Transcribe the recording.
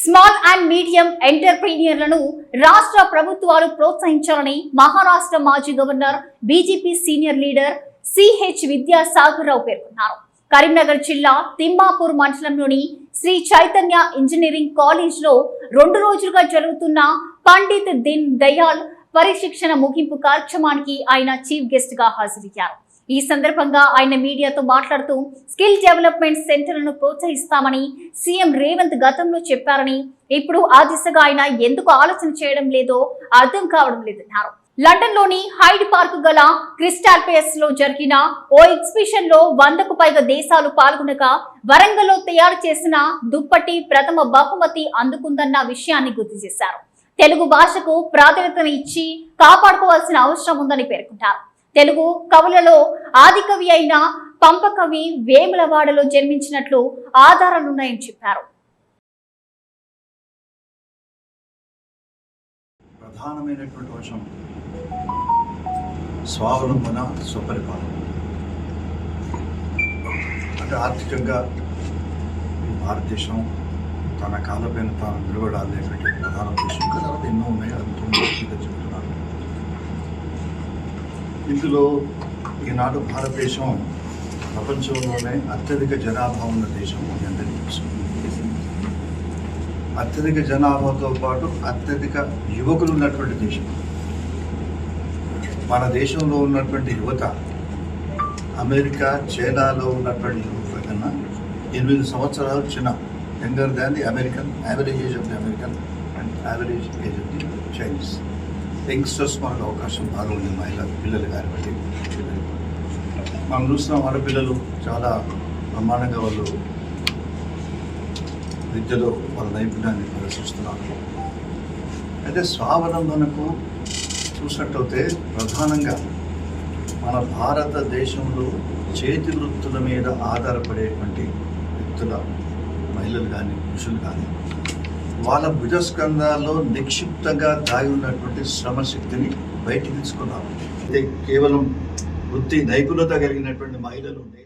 Small and medium ఎంటర్‌ప్రెన్యూర్లను రాష్ట్ర ప్రభుత్వాలు ప్రోత్సహించాలని మహారాష్ట్ర మాజీ governor BJP senior leader CH Vidyasagar Rao పేర్కొన్నారు. కరీంనగర్ జిల్లా తిమ్మాపూర్ మండలంలోని శ్రీ చైతన్య ఇంజనీరింగ్ కాలేజ్లో 2 రోజులుగా జరుగుతున్న పండిత్ దీన్ దయాళ్ పరిశిక్షణ ముగింపు కార్యక్రమానికి ఆయన చీఫ్ గెస్ట్ గా హాజరయ్యారు. ఈ సందర్భంగా ఆయన మీడియాతో మాట్లాడుతూ స్కిల్ డెవలప్మెంట్ సెంటర్లను ప్రోత్సహిస్తామని సీఎం రేవంత్ గతంలో చెప్పారని, ఇప్పుడు ఆ దిశగా ఆయన ఎందుకు ఆలోచన చేయడం లేదో అర్థం కావడం లేదన్నారు. లండన్ లోని హైడ్ పార్క్ గల క్రిస్టల్ ప్యాలెస్ లో జరిగిన ఓ ఎగ్జిబిషన్ లో 100కు పైగా దేశాలు పాల్గొనగా వరంగల్లో తయారు చేసిన దుప్పటి ప్రథమ బహుమతి అందుకుందన్న విషయాన్ని గుర్తు చేశారు. తెలుగు భాషకు ప్రాధాన్యతను ఇచ్చి కాపాడుకోవాల్సిన అవసరం ఉందని పేర్కొంటారు. తెలుగు కవులలో ఆదికవి అయిన పంపకవి వేములవాడలో జన్మించినట్లు ఆధారాలున్నాయని చెప్పారు. ప్రధానమైనటువంటి అంశం స్వావలంబన, స్వపరిపాలన. అంటే ఆర్థికంగా భారతదేశం తన కాళ్ళపైన తాను నిలబడాలనేటువంటి ప్రధాన ఉద్దేశం. తర్వాత ఎన్నో ఉన్నాయి, అది చెప్తున్నారు. ఇందులో ఈనాడు భారతదేశం ప్రపంచంలోనే అత్యధిక జనాభా ఉన్న దేశం అని అందరికీ తెలుసు. అత్యధిక జనాభాతో పాటు అత్యధిక యువకులు ఉన్నటువంటి దేశం. మన దేశంలో ఉన్నటువంటి యువత అమెరికా, చైనాలో ఉన్నటువంటి యువత కన్నా 8 సంవత్సరాలు చిన్న, younger than the American, average age of the American and average age of the Chinese. Youngsters మనకు అవకాశం బాగా ఉంది. పిల్లలు కానివ్వండి, మనం చూస్తున్నాం ఆడపిల్లలు చాలా బ్రహ్మాండంగా వాళ్ళు విద్యలో వాళ్ళ నైపుణ్యాన్ని ప్రదర్శిస్తున్నారు. అయితే స్వావలంబనకు చూసినట్లయితే ప్రధానంగా మన భారతదేశంలో చేతి వృత్తుల మీద ఆధారపడేటువంటి వ్యక్తుల, మహిళలు కానీ పురుషులు కానీ, వాళ్ళ భుజస్కంధాల్లో నిక్షిప్తంగా దాగి ఉన్నటువంటి శ్రమశక్తిని బయటికి తీసుకున్నారు. అయితే కేవలం వృత్తి నైపుణ్యత కలిగినటువంటి మహిళలు